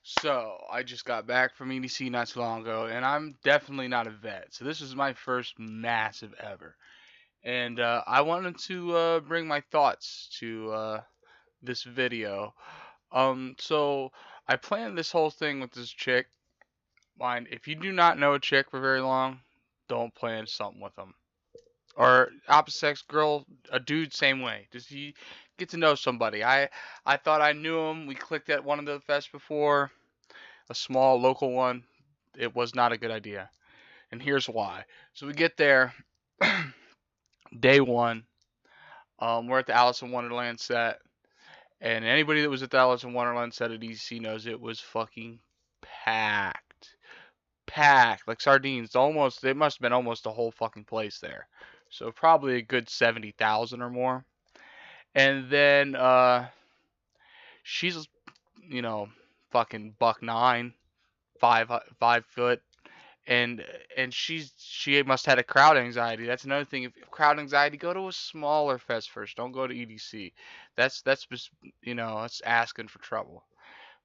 So, I just got back from EDC not too long ago, and I'm definitely not a vet. So, this is my first massive ever. And I wanted to bring my thoughts to this video. So, I planned this whole thing with this chick. Mind, if you do not know a chick for very long, don't plan something with them. Or opposite sex girl, a dude, same way. Just you get to know somebody. I thought I knew him. We clicked at one of the fests before, a small local one. It was not a good idea. And here's why. So we get there, day one. We're at the Alice in Wonderland set. And anybody that was at the Alice in Wonderland set at EDC knows it was fucking packed. Packed. Like sardines. Almost, it must have been almost the whole fucking place there. So probably a good 70,000 or more. And then, she's, you know, fucking buck nine, 5 foot, and she must have had a crowd anxiety. That's another thing. If crowd anxiety, go to a smaller fest first. Don't go to EDC. That's just, that's asking for trouble.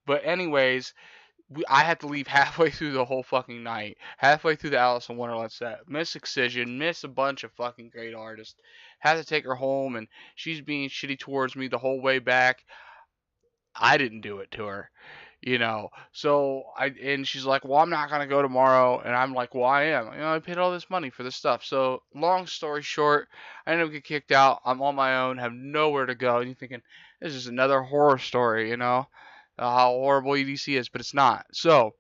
But anyways, I had to leave halfway through the whole fucking night, halfway through the Alice in Wonderland set. Miss Excision, miss a bunch of fucking great artists. Had to take her home, and she's being shitty towards me the whole way back. I didn't do it to her. So and she's like, "Well, I'm not gonna go tomorrow," and I'm like, "Well, I am. I paid all this money for this stuff." So long story short, I ended up getting kicked out. I'm on my own, have nowhere to go. And you're thinking, this is another horror story, how horrible EDC is, but it's not. So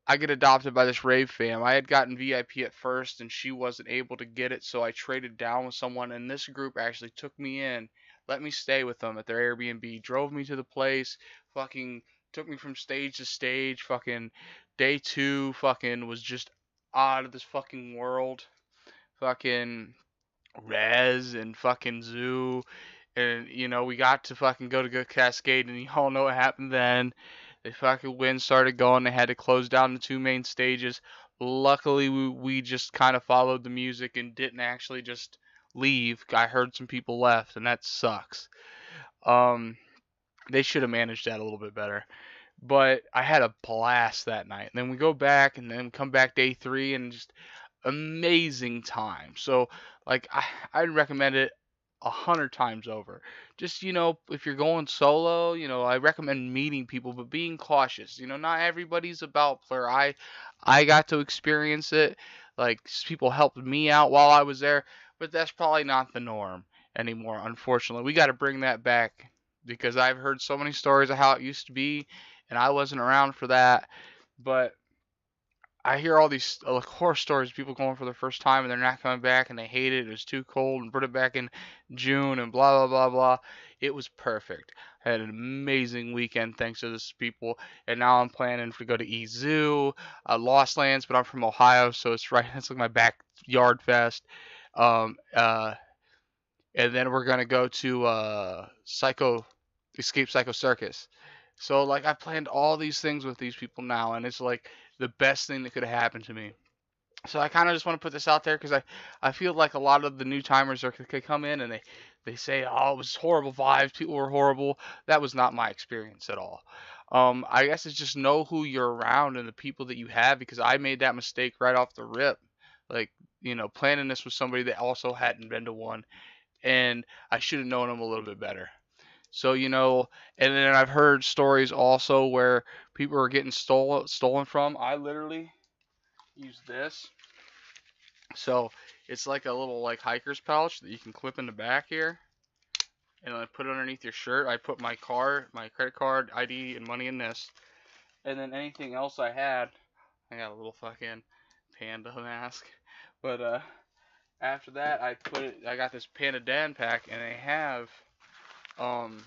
I get adopted by this rave fam. I had gotten VIP at first, and she wasn't able to get it, so I traded down with someone, and this group actually took me in, let me stay with them at their Airbnb, drove me to the place, fucking took me from stage to stage, fucking day two, fucking was just out of this fucking world, fucking Rez and fucking Zoo, and we got to fucking go to Good Cascade, and you all know what happened then. The fucking wind started going. They had to close down the two main stages. Luckily, we just kind of followed the music and didn't actually just leave. I heard some people left, and that sucks. Um, they should have managed that a little bit better. But I had a blast that night. And then we go back and then come back day three and just amazing time. So like I'd recommend it 100 times over. Just if you're going solo, I recommend meeting people, but being cautious. Not everybody's about player. I got to experience it. Like people helped me out while I was there, but that's probably not the norm anymore. Unfortunately, we got to bring that back because I've heard so many stories of how it used to be, and I wasn't around for that. But I hear all these horror stories of people going for the first time and they're not coming back and they hate it. It was too cold and put it back in June and blah blah blah blah. It was perfect. I had an amazing weekend thanks to this people, and now I'm planning to go to EZoo, Lost Lands, but I'm from Ohio, so it's right. It's like my backyard fest. Um, uh, and then we're gonna go to Escape Psycho Circus. So like I planned all these things with these people now, and it's like the best thing that could have happened to me. So I kind of just want to put this out there because I feel like a lot of the new timers could come in and they say, oh, it was horrible vibes, people were horrible. That was not my experience at all. I guess it's just know who you're around and the people that you have, because I made that mistake right off the rip. Like, planning this with somebody that also hadn't been to one, and I should have known them a little bit better. So, and then I've heard stories also where people are getting stolen from. I literally use this. So it's like a little like hiker's pouch that you can clip in the back here, and I put it underneath your shirt. I put my credit card, ID, and money in this, and then anything else I had. I got a little fucking panda mask, but after that I got this Panda Dan pack, and they have um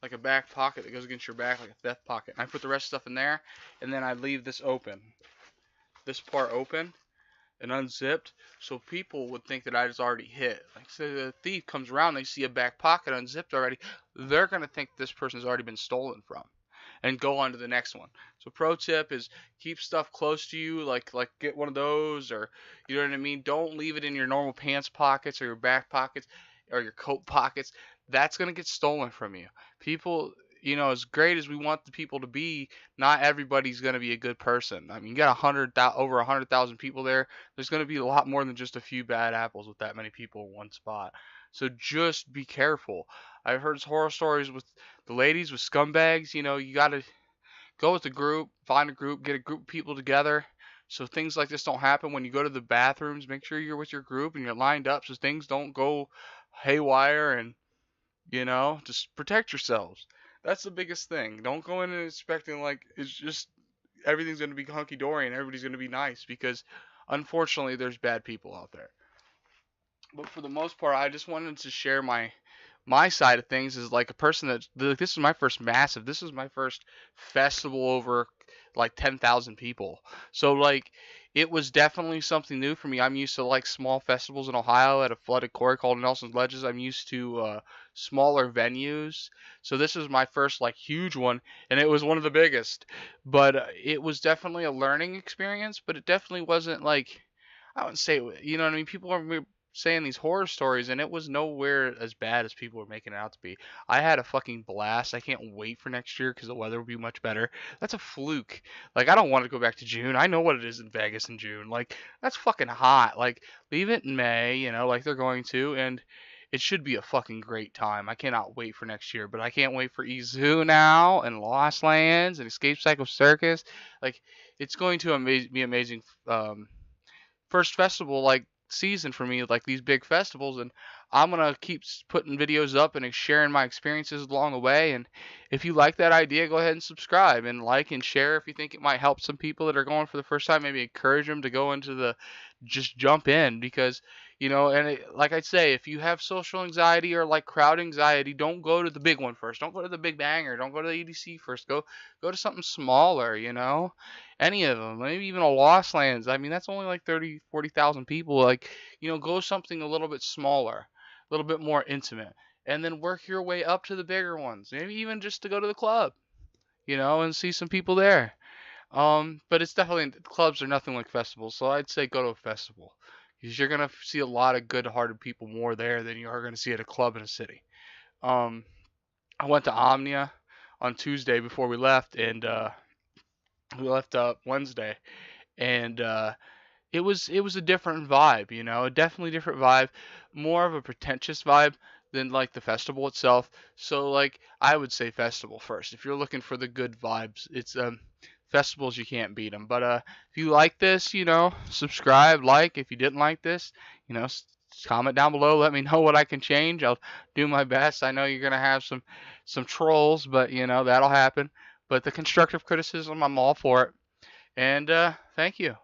like a back pocket that goes against your back, like a theft pocket. And I put the rest of the stuff in there, and then I leave this part open and unzipped, so people would think that I was already hit. Like, say the thief comes around, they see a back pocket unzipped already, they're gonna think this person's already been stolen from, and go on to the next one. So pro tip is keep stuff close to you, like get one of those, or you know what I mean. Don't leave it in your normal pants pockets or your back pockets or your coat pockets. That's gonna get stolen from you. People, as great as we want the people to be, not everybody's going to be a good person. I mean, you got over 100,000 people there. There's going to be a lot more than just a few bad apples with that many people in one spot. So just be careful. I've heard horror stories with the ladies with scumbags. You got to go with a group, find a group, get a group of people together. So things like this don't happen. When you go to the bathrooms, make sure you're with your group and you're lined up so things don't go haywire, and just protect yourselves. That's the biggest thing. Don't go in and expecting like it's just everything's going to be hunky dory and everybody's going to be nice, because unfortunately there's bad people out there. But for the most part, I just wanted to share my side of things as like a person that this is my first massive. This is my first festival over like 10,000 people. So like it was definitely something new for me. I'm used to like small festivals in Ohio at a flooded quarry called Nelson's Ledges. I'm used to smaller venues. So this is my first like huge one, and it was one of the biggest. But it was definitely a learning experience, but it definitely wasn't like, I wouldn't say, you know what I mean? People are saying these horror stories, and it was nowhere as bad as people were making it out to be. I had a fucking blast. I can't wait for next year because the weather will be much better. That's a fluke. Like, I don't want to go back to June. I know what it is in Vegas in June. Like, that's fucking hot. Like, leave it in May, like they're going to, and it should be a fucking great time. I cannot wait for next year, but I can't wait for Izu now and Lost Lands and Escape Cycle Circus. Like, it's going to be amazing. First festival like season for me, like these big festivals, and I'm gonna keep putting videos up and sharing my experiences along the way. And if you like that idea, go ahead and subscribe and like and share if you think it might help some people that are going for the first time. Maybe encourage them to go into just jump in, because and like I say, if you have social anxiety or like crowd anxiety, don't go to the big one first. Don't go to the big banger. Don't go to the EDC first. Go to something smaller. Any of them, maybe even a Lost Lands. I mean, that's only like 30, 40,000 people. Like, go something a little bit smaller, a little bit more intimate, and then work your way up to the bigger ones. Maybe even just to go to the club, and see some people there. But it's definitely, clubs are nothing like festivals, so I'd say go to a festival, because you're gonna see a lot of good-hearted people more there than you are gonna see at a club in a city. Um, I went to Omnia on Tuesday before we left, and we left Wednesday, and it was a different vibe, a definitely different vibe, more of a pretentious vibe than like the festival itself. So like I would say festival first. If you're looking for the good vibes, it's festivals, you can't beat them. But if you like this, subscribe, like. If you didn't like this, comment down below. Let me know what I can change. I'll do my best. I know you're gonna have some trolls, but that'll happen. But the constructive criticism, I'm all for it. And thank you.